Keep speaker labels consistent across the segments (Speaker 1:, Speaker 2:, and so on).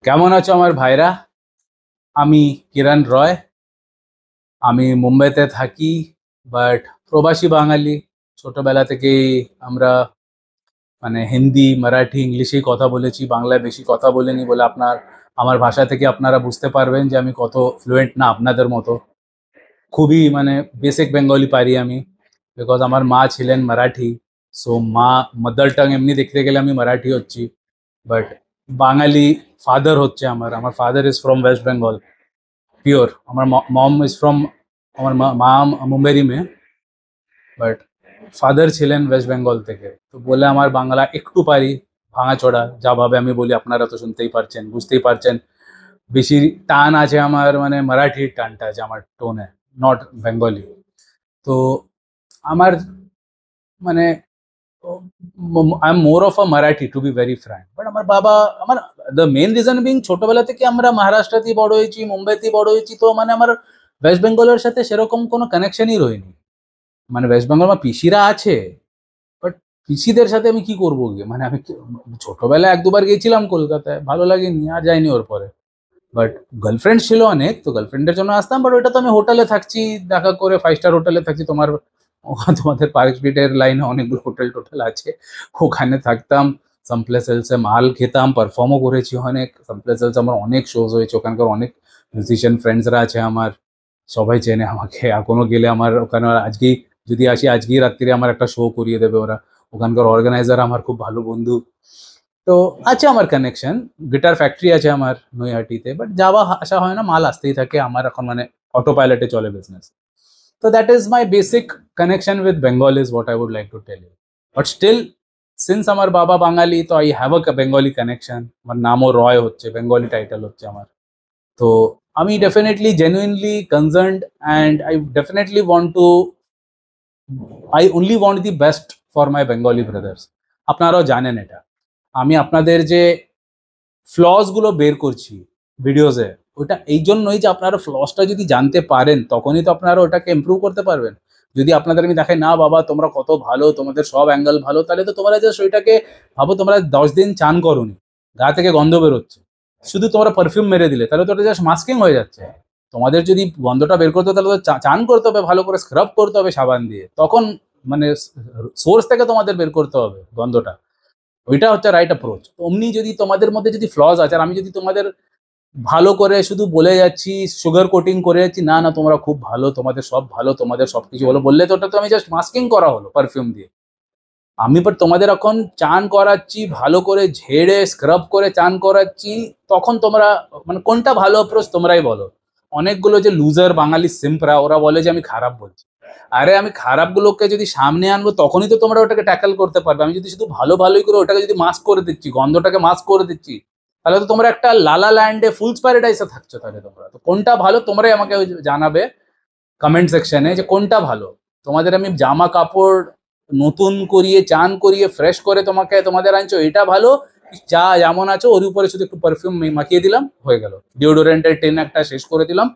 Speaker 1: কেমন আছো আমার ভাইরা? আমি কিরণ রয়। আমি মুম্বাইতে থাকি, বাট প্রবাসী বাঙালি। ছোটবেলা থেকেই আমরা মানে হিন্দি, মারাঠি, ইংলিশেই কথা বলেছি, বাংলায় বেশি কথা বলিনি বলে আমার ভাষা থেকে আপনারা বুঝতে পারবেন যে আমি কত ফ্লুয়েন্ট না আপনাদের মতো। খুবই মানে বেসিক বেঙ্গলি পারি আমি, বিকজ আমার মা ছিলেন মারাঠি। সো মা মাদার টাং এমনি দেখতে গেলে আমি মারাঠি হচ্ছি, বাট বাঙালি ফাদার হচ্ছে আমার আমার father is from West Bengal pure. আমার মম ইজ ফ্রম, আমার মা মুম্বাই में, বাট ফাদার ছিলেন ওয়েস্ট বেঙ্গল থেকে। তো বলে আমার বাংলা একটু পারি, ভাঙাচোড়া যা ভাবে আমি বলি আপনারা তো শুনতেই পারছেন, বুঝতেই পারছেন। বেশি টান আছে আমার, মানে মারাঠির টানটা আছে আমার টোনে, নট বেঙ্গলি। তো আমার মানে I am more of a Marathi to be very frank. But আমার বাবা, আমার দ্য মেন রিজন বিং ছোটবেলা থেকে আমরা মহারাষ্ট্রতেই বড় হয়েছি, মুম্বাইতেই বড় হয়েছি, তো মানে আমার ওয়েস্ট বেঙ্গলের সাথে সেরকম কোনো কানেকশনই রয়নি। মানে ওয়েস্ট বেঙ্গল আমার পিসিরা আছে, বাট পিসিদের সাথে আমি কি করবো গিয়ে, মানে ছোটবেলায় এক দুবার গিয়েছিলাম কলকাতায়, ভালো লাগেনি, আর যাইনি ওর পরে। বাট গার্লফ্রেন্ড ছিল অনেক, তো গার্লফ্রেন্ডের জন্য আসতাম, বাট ওটা তো আমি হোটেলে থাকছি, দেখা করে 5 স্টার হোটেলে থাকছি। তোমাদের পার্ক স্ট্রিটের লাইনে অনেকগুলো হোটেল টোটেল আছে, ওখানে থাকতাম। সামপ্লেস হিলসে মাল খেতাম, পারফর্মও করেছি অনেক। সামপ্লেস হিলসে আমার অনেক শোজ হয়েছে, ওখানকার অনেক মিউজিশিয়ান ফ্রেন্ডসরা আছে আমার, সবাই চেনে আমাকে। এখনো গেলে আমার ওখানে, আজকেই যদি আসি, আজকেই রাত্রিরে আমার একটা শো করিয়ে দেবে ওরা। ওখানকার অর্গানাইজার আমার খুব ভালো বন্ধু। তো আছে আমার কানেকশন, গিটার ফ্যাক্টরি আছে আমার নৈহাটিতে, বাট যাওয়া আসা হয় না, মাল আসতেই থাকে আমার এখন, মানে অটো পাইলটে চলে বিজনেস। তো that is my basic connection with Bengal is what I would like to tell you. But still, since আমার বাবা বাঙালি, তো I have a Bengali connection. আমার নামও রয় হচ্ছে, বেঙ্গলি টাইটেল হচ্ছে আমার। তো আমি definitely genuinely concerned, and I definitely want to, I only want the best for my Bengali brothers. আপনারাও জানেন এটা। আমি আপনাদের যে ফ্লস গুলো বের করছি ভিডিওসে, ওটা এই জন্যই যে আপনারা ফ্লসটা যদি জানতে পারেন, তখনই তো আপনারা ওটাকে ইমপ্রুভ করতে পারবেন। যদি আপনাদের আমি দেখাই না বাবা তোমরা কত ভালো, তোমাদের সব অ্যাঙ্গেল ভালো, তাহলে তো তোমরা জাস্ট ওইটাকে ভাবো তোমরা 10 দিন চান করোনি, গা থেকে গন্ধ বেরোচ্ছে, শুধু তোমরা পারফিউম মেরে দিলে, তাহলে তো ওটা জাস্ট মাস্কিং হয়ে যাচ্ছে। তোমাদের যদি গন্ধটা বের করতে, তাহলে তো চান করতে হবে, ভালো করে স্ক্রাব করতে হবে সাবান দিয়ে, তখন মানে সোর্স থেকে তোমাদের বের করতে হবে গন্ধটা। ওইটা হচ্ছে রাইট অ্যাপ্রোচ। অমনি যদি তোমাদের মধ্যে যদি ফ্লজ আছে, আর আমি যদি তোমাদের ভালো করে শুধু বলে যাচ্ছি, সুগার কোটিং করে যাচ্ছি, না না তোমরা খুব ভালো, তোমাদের সব ভালো, তোমাদের সবকিছু ভালো বললে, তো ওটা তো আমি জাস্ট মাস্কিং করা হলো পারফিউম দিয়ে। আমি বাট তোমাদের এখন চান করাচ্ছি, ভালো করে ঝেড়ে স্ক্রাব করে চান করাচ্ছি, তখন তোমরা মানে কোনটা ভালো অ্যাপ্রোচ তোমরাই বলো। অনেকগুলো যে লুজার বাঙালি সিম্পরা, ওরা বলে যে আমি খারাপ বলছি। আরে আমি খারাপগুলোকে যদি সামনে আনবো, তখনই তো তোমরা ওটাকে ট্যাকল করতে পারবে। আমি যদি শুধু ভালো ভালোই করে ওটাকে যদি মাস্ক করে দিচ্ছি, গন্ধটাকে মাস্ক করে দিচ্ছি, তাহলে তো তোমরা একটা লালা ল্যান্ডে ফুলস প্যারাডাইসে থাকছো। তাহলে তোমরা তো কোনটা ভালো তোমরাই আমাকে জানাবে কমেন্ট সেকশনে, যে কোনটা ভালো। তোমাদের আমি জামা কাপড় নতুন করিয়ে, চান করিয়ে, ফ্রেশ করে তোমাদের আনছো, এটা ভালো, যা যেমন আছো ওর উপরে শুধু একটু পারফিউম মাখিয়ে দিলাম, হয়ে গেল। ডিওডোরেন্টের টেন একটা শেষ করে দিলাম,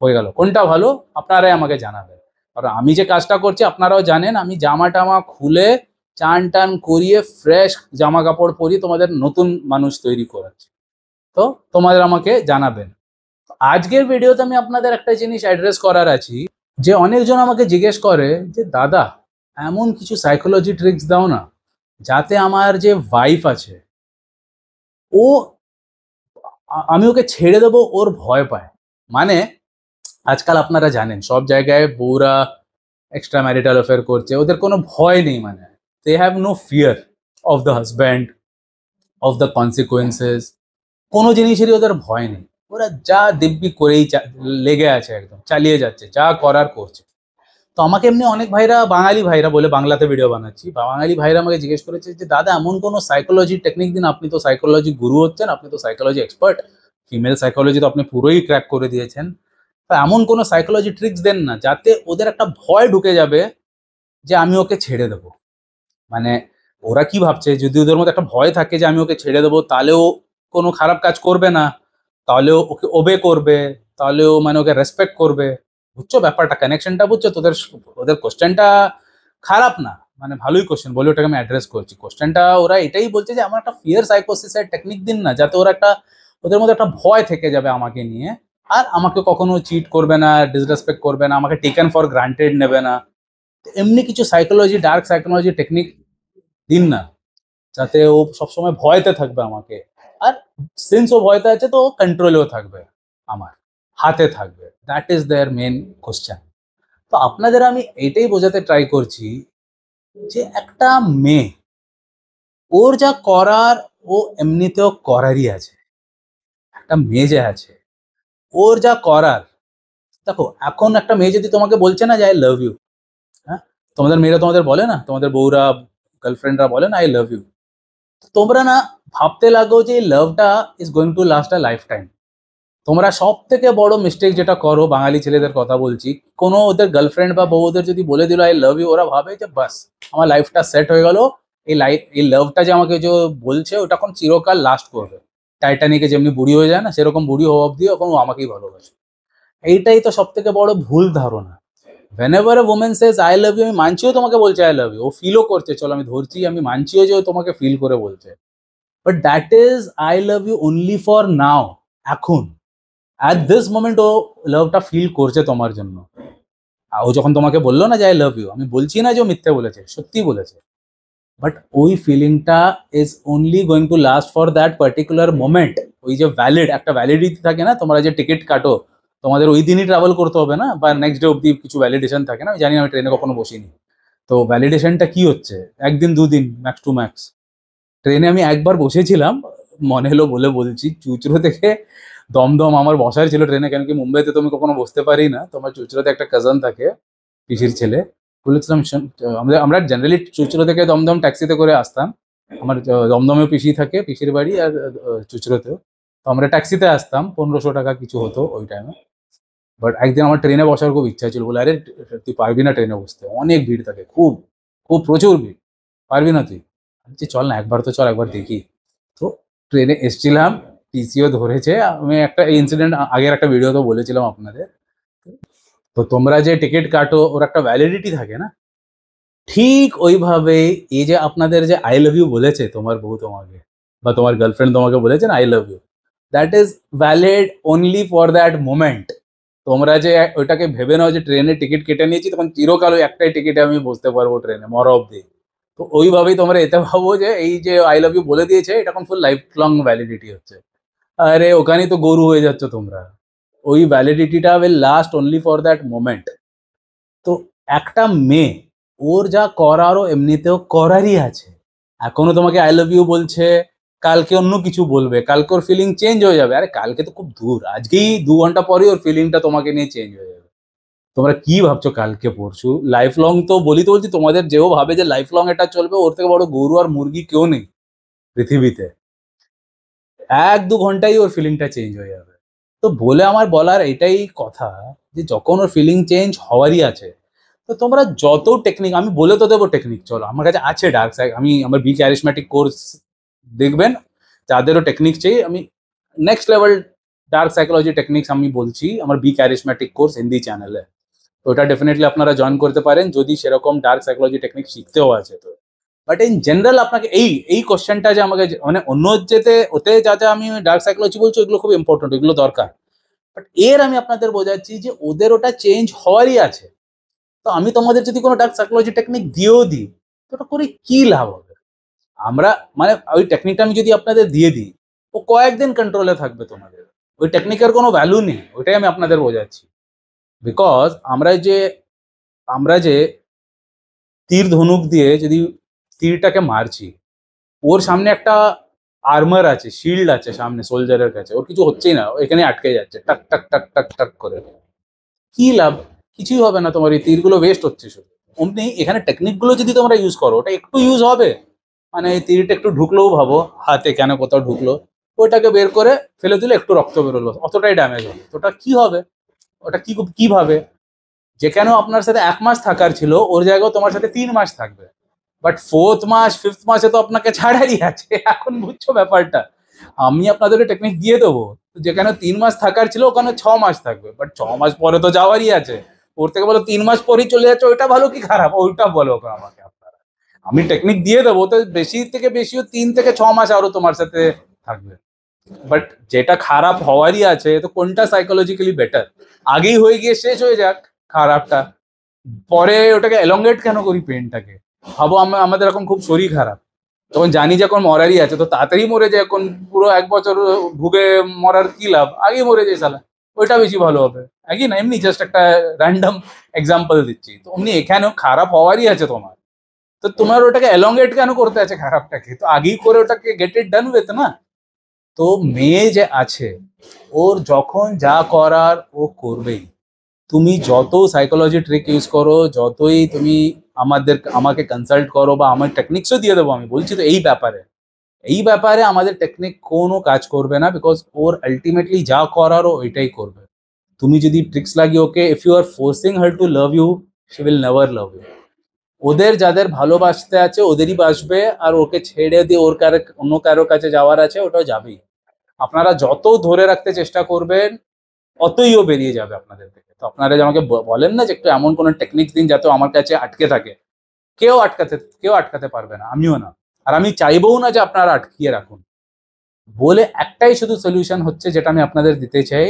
Speaker 1: হয়ে গেল। কোনটা ভালো আপনারাই আমাকে জানাবেন। কারণ আমি যে কাজটা করছি আপনারাও জানেন, আমি জামা টামা খুলে চান টান করিয়ে ফ্রেশ জামা কাপড় পরিয়ে তোমাদের নতুন মানুষ তৈরি করাচ্ছি। তো তোমাদের আমাকে জানাবেন। আজকের ভিডিওতে আমি আপনাদের একটা জিনিস অ্যাড্রেস করার আছি, যে অনেকজন আমাকে জিজ্ঞেস করে যে দাদা এমন কিছু সাইকোলজি ট্রিক্স দাও না, যাতে আমার যে ওয়াইফ আছে, ও আমি ওকে ছেড়ে দেবো, ওর ভয় পায়। মানে আজকাল আপনারা জানেন সব জায়গায় বউরা এক্সট্রা ম্যারিটাল অ্যাফেয়ার করছে, ওদের কোনো ভয় নেই, মানে they have no fear of the husband, of the consequences. কোনো জিনিসেরই ওদের ভয় নেই, ওরা যা দিব্যি করেই লেগে আছে, একদম চালিয়ে যাচ্ছে, যা করার করছে। তো আমাকে এমনি অনেক ভাইরা, বাঙালি ভাইরা বলে, বাংলাতে ভিডিও বানাচ্ছি, বাঙালি ভাইরা আমাকে জিজ্ঞেস করেছে যে দাদা এমন কোনো সাইকোলজি টেকনিক দিন, আপনি তো সাইকোলজি গুরু হচ্ছেন, আপনি তো সাইকোলজি এক্সপার্ট, ফিমেল সাইকোলজি তো আপনি পুরোই ক্র্যাক করে দিয়েছেন, তো এমন কোনো সাইকোলজি ট্রিক্স দেন না যাতে ওদের একটা ভয় ঢুকে যাবে যে আমি ওকে ছেড়ে দেবো। মানে ওরা কি ভাবছে, যদি ওদের মধ্যে একটা ভয় থাকে যে আমি ওকে ছেড়ে দেবো, তাহলেও কোনো খারাপ কাজ করবে না, তাহলেও ওকে ওবে করবে, তাহলেও মানে ওকে রেসপেক্ট করবে। বুঝছো ব্যাপারটা, কানেকশনটা বুঝছো? ওদের কোশ্চেনটা খারাপ না, মানে ভালোই কোশ্চেন বলে ওটাকে আমি অ্যাড্রেস করছি। কোশ্চেনটা ওরা এটাই বলছে যে আমার একটা ফিয়ার সাইকোসিসের টেকনিক দিন না, যাতে ওরা একটা ওদের মধ্যে একটা ভয় থেকে যাবে আমাকে নিয়ে, আর আমাকে কখনো চিট করবে না, ডিসরেসপেক্ট করবে না, আমাকে টেকেন ফর গ্রান্টেড নেবে না। এমনি কিছু সাইকোলজি, ডার্ক সাইকোলজি টেকনিক দিন না, যাতে ও সবসময় ভয়তে থাকবে আমাকে। আর সিন্স ও ভয়তে আছে তো ও কন্ট্রোলেও থাকবে, আমার হাতে থাকবে। That is their main question. তো আপনাদের আমি এটাই বোঝাতে ট্রাই করছি যে একটা মেয়ে, ওর যা করার ও এমনিতেও করারই আছে। একটা মেয়ে যে আছে, ওর যা করার, দেখো এখন একটা মেয়ে যদি তোমাকে বলছে না যে আই লাভ ইউ, হ্যাঁ, তোমাদের মেয়েরা তোমাদের বলে না, তোমাদের বউরা, গার্লফ্রেন্ডরা বলে না আই লাভ ইউ, তোমরা না ভাবতে লাগো যে এই লাভটা is going to last a life time. তোমরা সব থেকে বড় মিস্টেক যেটা করো, বাঙালি ছেলেদের কথা বলছি, কোনো ওদের গার্লফ্রেন্ড বা বউদের যদি বলে দিল আই লাভ ইউ, ওরা ভাবে যে বাস আমার লাইফটা সেট হয়ে গেল। এই লাভটা যে আমাকে যে বলছে ওটা এখন চিরকাল লাস্ট করবে। টাইটানিকে যেমনি বুড়ি হয়ে যায় না, সেরকম বুড়ি হওয়া অব্দি এখন ও আমাকেই ভালোবাসে। এইটাই তো সব থেকে বড় ভুল ধারণা। whenever a woman says I love you, আমি মানছিও তোমাকে বলছে I love you, ও ফিলও করছে, চলো আমি ধরছি, আমি মানছিও যে ও তোমাকে ফিল করে বলছে, but that is I love you only for now, এখন at this moment ও লাভটা ফিল করছে তোমার জন্য। আর ও যখন তোমাকে বললো না যে I love you, আমি বলছি না যে ও মিথ্যে বলেছে, সত্যি বলেছে, বাট ওই ফিলিংটা is only going to last for that particular moment. ওই যে ভ্যালিড একটা ভ্যালিডিটি থাকে না, তোমরা যে টিকিট কাটো, তোমাদের ওই দিনই ট্রাভেল করতে হবে না, বা নেক্সট ডে অব্দি কিছু ভ্যালিডেশন থাকে না, আমি জানি না, আমি ট্রেনে কখনো বসিনি। তো ভ্যালিডেশনটা কি হচ্ছে, একদিন দুদিন ম্যাক্স টু ম্যাক্স। ট্রেনে আমি একবার বসেছিলাম, মনে হলো বলে বলছি, চুচড়ো থেকে দমদম আমার বসার ছিল ট্রেনে, কেন কি মুম্বাইতে তো আমি কখনো বসতে পারি না। তোমার চুচড়োতে একটা কাজন থাকে, পিসির ছেলে, বলেছিলাম আমরা জেনারেলি চুচড়ো থেকে দমদম ট্যাক্সিতে করে আসতাম। আমার দমদমেও পিসি থাকে, পিসির বাড়ি, আর চুচড়োতেও। তো আমরা ট্যাক্সিতে আসতাম, 1500 টাকা কিছু হতো ওই টাইমে। বাট একদিন আমার ট্রেনে বসার খুব ইচ্ছা ছিল, বলে আরে তুই পারবি না ট্রেনে বসতে, অনেক ভিড় থাকে, খুব খুব প্রচুর ভিড়, পারবি না তুই? আমি বলছি, চল না একবার তো, চল একবার দেখি। তো ট্রেনে এসছিলাম, টিসিও ধরেছে। আমি একটা ইনসিডেন্ট আগের একটা ভিডিওতে বলেছিলাম আপনাদের। তো তোমরা যে টিকিট কাটো, ওর একটা ভ্যালিডিটি থাকে না, ঠিক ওইভাবে এই যে আপনাদের যে আই লাভ ইউ বলেছে তোমার বউ তোমাকে, বা তোমার গার্লফ্রেন্ড তোমাকে বলেছে না I love you, that is valid only for that moment. তোমরা যে ওইটাকে ভেবে নাও যে ট্রেনের টিকিট কেটে নিয়েছি, তখন চিরকাল ওই একটাই টিকিটে আমি বসতে পারবো ট্রেনে, মরা অব্দি। তো ওইভাবেই তোমরা এতে ভাবো যে এই যে আই লাভ ইউ বলে দিয়েছে, এটা এখন ফুল লাইফ লং ভ্যালিডিটি হচ্ছে। আরে ওখানেই তো গরু হয়ে যাচ্ছ তোমরা। ওই ভ্যালিডিটিটা will last only for that moment. তো একটা মেয়ে, ওর যা করারও এমনিতেও করারই আছে। এখনো তোমাকে আই লাভ ইউ বলছে, কালকে অন্য কিছু বলবে, কালকে ওর ফিলিং চেঞ্জ হয়ে যাবে। আরে কালকে তো খুব দূর, আজকেই 2 ঘন্টা পরে ওর ফিলিংটা তোমাকে নিয়ে চেঞ্জ হয়ে যাবে। তোমরা কি ভাবছো কালকে পরশু? লাইফ লং তো বলি, তো বলছি, তোমাদের যেও ভাবে যে লাইফ লং এটা চলবে, ওর থেকে বড় গরু আর মুরগি কেউ নেই পৃথিবীতে। 1-2 ঘন্টাই ওর ফিলিংটা চেঞ্জ হয়ে যাবে। তো বলে আমার বলার এটাই কথা, যে যখন ওর ফিলিং চেঞ্জ হওয়ারই আছে, তো তোমরা যত টেকনিক, আমি বলে তো দেবো টেকনিক, চলো আমার কাছে আছে ডার্ক সাইড, আমি আমার বি ক্যারিসম্যাটিক কোর্স দেখবেন, যাদেরও টেকনিক চাই, আমি next level dark psychology techniques আমি বলছি আমার বি ক্যারিসম্যাটিক কোর্স হিন্দি চ্যানেলে। তো ওটা ডেফিনেটলি আপনারা জয়েন করতে পারেন যদি সেরকম ডার্ক সাইকোলজি টেকনিক শিখতেও আছে তো। বাট ইন জেনারেল আপনাকে এই এই কোশ্চেনটা যে আমাকে মানে অন্য যেতে ওতে যা যা আমি ডার্ক সাইকোলজি বলছি, ওইগুলো খুব ইম্পর্টেন্ট, ওইগুলো দরকার। বাট এর আমি আপনাদের বোঝাচ্ছি যে ওদের ওটা চেঞ্জ হওয়ারই আছে। তো আমি তোমাদের যদি কোনো ডার্ক সাইকোলজি টেকনিক দিয়েও দিই, তো ওটা করে কি লাভ হবে? আমরা মানে ওই টেকনিকটা আমি যদি আপনাদের দিয়ে দিই, ও কয়েকদিন কন্ট্রোলে থাকবে তোমাদের, ওই টেকনিকের কোনো ভ্যালু নেই। ওইটাই আমি আপনাদের বোঝাচ্ছি। বিকজ আমরা যে তীর ধনুক দিয়ে যদি তীরটাকে মারছি, ওর সামনে একটা আর্মার আছে, শিল্ড আছে সামনে সোলজারের কাছে, ওর কিছু হচ্ছেই না, ও এখানে আটকে যাচ্ছে টাক টাক টাক টাক টাক করে। কি লাভ? কিছুই হবে না, তোমার এই তীরগুলো ওয়েস্ট হচ্ছে শুধু। অমনি এখানে টেকনিকগুলো যদি তোমরা ইউজ করো, ওটা একটু ইউজ হবে, মানে এই তীরটা একটু ঢুকলেও ভাবো হাতে কেন কোথাও ঢুকলো, ওইটাকে বের করে ফেলে দিলে একটু রক্ত বেরোলো, অতটাই ড্যামেজ হলো, তো ওটা কি হবে? ওটা কিভাবে, যেখানে আপনার সাথে 1 মাস থাকার ছিল, ওর জায়গায় তোমার সাথে 3 মাস থাকবে। বাট 4th মাস 5th মাসে তো আপনাকে ছাড়াই আছে। এখন বুঝছো ব্যাপারটা? আমি আপনাদের টেকনিক দিয়ে দেবো, যেখানে 3 মাস থাকার ছিল ওখানে 6 মাস থাকবে, বাট 6 মাস পরে তো যাওয়ারই আছে। ওর থেকে বলো 3 মাস পরেই চলে যাচ্ছে, ওইটা ভালো কি খারাপ, ওইটা বলো আমাকে আপনারা। আমি টেকনিক দিয়ে দেবো, তো বেশি থেকে বেশিও 3 থেকে 6 মাস আরো তোমার সাথে থাকবে। বাট যেটা খারাপ হওয়ারই আছে, তো কোনটা সাইকোলজিক্যালি বেটার? আগেই হয়ে গিয়ে শেষ হয়ে যাক খারাপটা, পরে ওটাকে এলঙ্গেট কেন করি পেনটাকে? ভাবো আমাদের এখন খুব শরীর খারাপ, তখন জানি যে এখন মরারই আছে, তো তাড়াতাড়ি মরে যায়। এখন পুরো 1 বছর ভুগে মরার কি লাভ? আগেই মরে যায় সালা, ওইটা বেশি ভালো হবে। একই না, এমনি জাস্ট একটা র্যান্ডম এক্সাম্পল দিচ্ছি। তো অমনি এখানেও খারাপ হওয়ারই আছে তোমার, তো তোমার ওটাকে এলঙ্গেট কেন করতে আছে খারাপটাকে? তো আগেই করে ওটাকে গেট ইট ডান উইথ না। তো মেয়ে যে আছে, ওর যখন যা করার ও করবেই। তুমি যত সাইকোলজি ট্রিক ইউজ করো, যতই তুমি আমাকে কনসাল্ট করো, বা আমার টেকনিক্সও দিয়ে দেবো, আমি বলছি তো এই ব্যাপারে আমাদের টেকনিক কোনো কাজ করবে না, বিকজ ওর আলটিমেটলি যা করার ও ওইটাই করবে। তুমি যদি ট্রিক্স লাগিয়ে ওকে, if you are forcing her to love you, she will never love you. ওদের যাদের ভালোবাসতে আছে ওদেরই বাসবে, আর ওকে ছেড়ে দিয়ে অন্য কারো কাছে যাওয়ার আছে ওটাও যাবেই। আপনারা যত ধরে রাখতে চেষ্টা করবেন, অতই ও বেরিয়ে যাবে আপনাদের থেকে। তো আপনারা যে আমাকে বলেন না যে একটু এমন কোনো টেকনিক দিন যাতে আমার কাছে আটকে থাকে, কেউ আটকাতে পারবে না, আমিও না। আর আমি চাইবও না যে আপনারা আটকিয়ে রাখুন। বলে একটাই শুধু সলিউশন হচ্ছে, যেটা আমি আপনাদের দিতে চাই,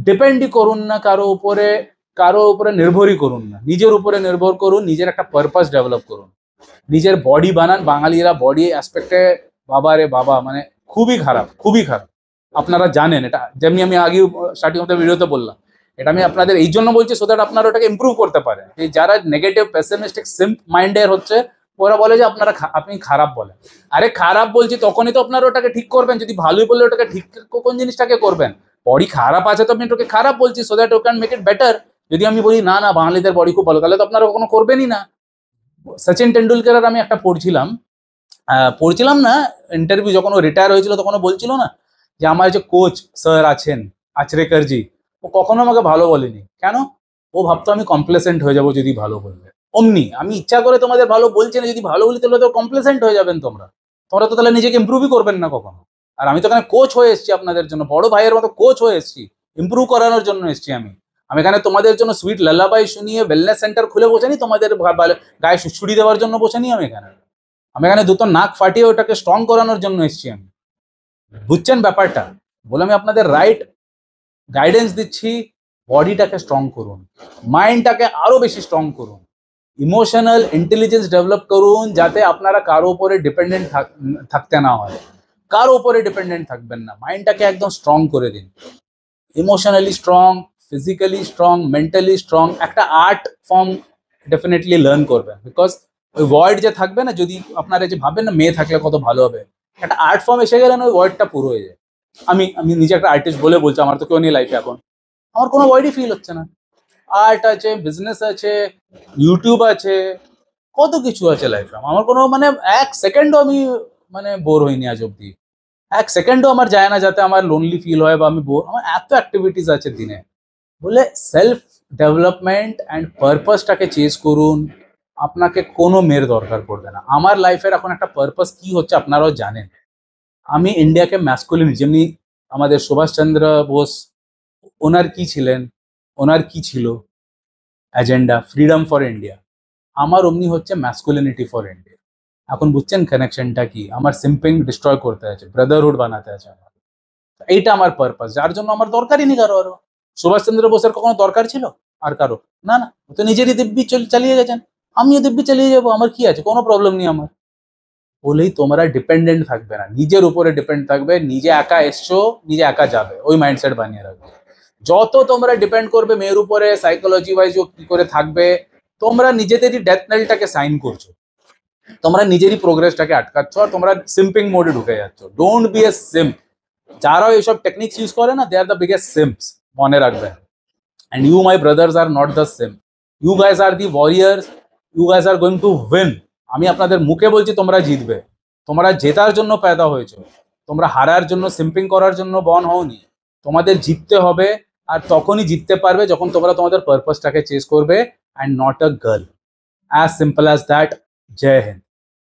Speaker 1: ডিপেন্ডই করুন না কারো উপরে নির্ভরই করুন না, নিজের উপরে নির্ভর করুন, নিজের একটা পারপাস ডেভেলপ করুন, নিজের বডি বানান। বাঙালিরা বডি অ্যাসপেক্টে বাবা রে বাবা, মানে খুবই খারাপ, খুবই খারাপ। আপনারা জানেন এটা, যেমনি আমি আগে স্টার্টিং অফ দ্য ভিডিওতে বললাম, এটা আমি আপনাদের এই জন্য বলছি সো দ্যাট আপনারা ওটাকে ইমপ্রুভ করতে পারেন। এই যারা নেগেটিভ পেসিমিস্টিক সিম্প মাইন্ডের হচ্ছে, ওরা বলে যে আপনি খারাপ বলেন। আরে খারাপ বলছি তখনই তো আপনারা ওটাকে ঠিক করবেন। যদি ভালোই বললে ওটাকে ঠিক কোন জিনিসটাকে করবেন? বডি খারাপ আছে তো আমি ওটাকে খারাপ বলছি সো দ্যাট ও ক্যান মেক ইট বেটার। যদি আমি বলি না না বাঙালিদের বডি খুব ভালো, তাহলে তো আপনারা কখনো করবেনই না। সচিন টেন্ডুলকারের আমি একটা পড়ছিলাম না ইন্টারভিউ, যখন ও রিটায়ার হয়েছিল তখন ও বলছিল না যে আমার যে কোচ স্যার আছেন আচরেকরজি, ও কখনো আমাকে ভালো বলেনি। কেন? ও ভাবতো আমি কমপ্লেসেন্ট হয়ে যাব যদি ভালো বলবে। অমনি আমি ইচ্ছা করে তোমাদের ভালো বলছি না, যদি ভালো বলি তাহলে তো কমপ্লেসেন্ট হয়ে যাবেন তোমরা। তোমরা তো তাহলে নিজেকে ইমপ্রুভই করবেন না কখনো। আর আমি তো এখানে কোচ হয়ে এসেছি আপনাদের জন্য, বড় ভাইয়ের মতো কোচ হয়ে এসেছি, ইমপ্রুভ করানোর জন্য এসেছি আমি এখানে তোমাদের জন্য সুইট লালাবাই শুনিয়ে ওয়েলনেস সেন্টার খুলে বসে নি, তোমাদের গায়ে সুড়সুড়ি দেওয়ার জন্য বসে নি। আমি এখানে দুটো নাক ফাটিয়ে ওটাকে স্ট্রং করানোর জন্য এসেছি আমি। বুঝছেন ব্যাপারটা? বলে আমি আপনাদের রাইট গাইডেন্স দিচ্ছি, বডিটাকে স্ট্রং করুন, মাইন্ডটাকে আরো বেশি স্ট্রং করুন, ইমোশনাল ইন্টেলিজেন্স ডেভেলপ করুন, যাতে আপনারা কারো উপরে ডিপেন্ডেন্ট থাকতে না হয়। কারো উপরে ডিপেন্ডেন্ট থাকবেন না, মাইন্ডটাকে একদম স্ট্রং করে দিন। Emotionally strong, physically strong, mentally strong. একটা আর্ট ফর্ম ডেফিনেটলি লার্ন করবেন, বিকজ ওই ওয়ার্ড যে থাকবে না, যদি আপনারা যে ভাবেন না মেয়ে থাকলে কত ভালো হবে, একটা আর্ট ফর্ম এসে গেলে না ওই ওয়ার্ডটা পুরো হয়ে যায়। আমি নিজে একটা আর্টিস্ট বলে বলছি, আমার তো কেউ নেই লাইফে এখন, আমার কোনো ওয়ার্ডই ফিল হচ্ছে না। আর্ট আছে, বিজনেস আছে, ইউটিউব আছে, কত কিছু আছে লাইফে। আমার কোনো মানে 1 সেকেন্ডও আমি মানে বোর হইনি আজ অব্দি। 1 সেকেন্ডও আমার যায় না যাতে আমার লোনলি ফিল হয় বা আমি বোর। আমার এত অ্যাক্টিভিটিস আছে দিনে। বলে সেলফ ডেভেলপমেন্ট অ্যান্ড পারপাসটাকে চেজ করুন, আপনাকে কোনো মেয়ের দরকার পড়বে না। আমার লাইফের এখন একটা পারপাস কি হচ্ছে আপনারাও জানেন। আমি ইন্ডিয়াকে ম্যাসকুলিন, যেমনি আমাদের সুভাষচন্দ্র বোস, ওনার কি ছিলেন, ওনার কি ছিল এজেন্ডা, ফ্রিডম ফর ইন্ডিয়া, আমার অমনি হচ্ছে ম্যাসকুলিনিটি ফর ইন্ডিয়া। এখন বুঝছেন কানেকশনটা কি? আমার সিম্পিং ডিস্ট্রয় করতে আছে, ব্রাদারহুড বানাতে আছে আমার। এইটা আমার পারপাস, যার জন্য আমার দরকারই নেই কারো আরো। সুভাষচন্দ্র বোসের কখনো দরকার ছিল আর কারো? না না, ও তো নিজেরই দিব্যি চালিয়ে গেছেন, আমিও দিব্যি চালিয়ে যাবো, আমার কি আছে, কোনো প্রবলেম নেই আমার। বলেই তোমরা ডিপেন্ডেন্ট থাকবে না, নিজের উপরে ডিপেন্ড থাকবে। নিজে একা এসছো, নিজে একা যাবে, ওই মাইন্ডসেট বানিয়ে রাখবে। যত তোমরা ডিপেন্ড করবে মেয়ের উপরে, সাইকোলজি ওয়াইজ ও কি করে থাকবে, তোমরা নিজেদেরই ডেথ নেলটাকে সাইন করছো, তোমরা নিজেরই প্রোগ্রেসটাকে আটকাচ্ছ, আর তোমরা সিম্পিং মোডে ঢুকে যাচ্ছ। Don't B A simp. যারা এইসব টেকনিক্স ইউজ করে না, দে আর দ্য বিগেস্ট সিম্পস, মনে রাখবেন। And you my brothers are not the simp, you guys are the warriors, you guys are going to win. আমি আপনাদের মুখে বলছি তোমরা জিতবে। তোমরা জেতার জন্য পয়দা হয়েছো, তোমরা হারার জন্য, সিম্পিং করার জন্য বর্ন হওনি। তোমাদের জিততে হবে, আর তখনই জিততে পারবে যখন তোমরা তোমাদের পারপাসটাকে চেজ করবে, and not a girl. As simple as that. Jai Hind.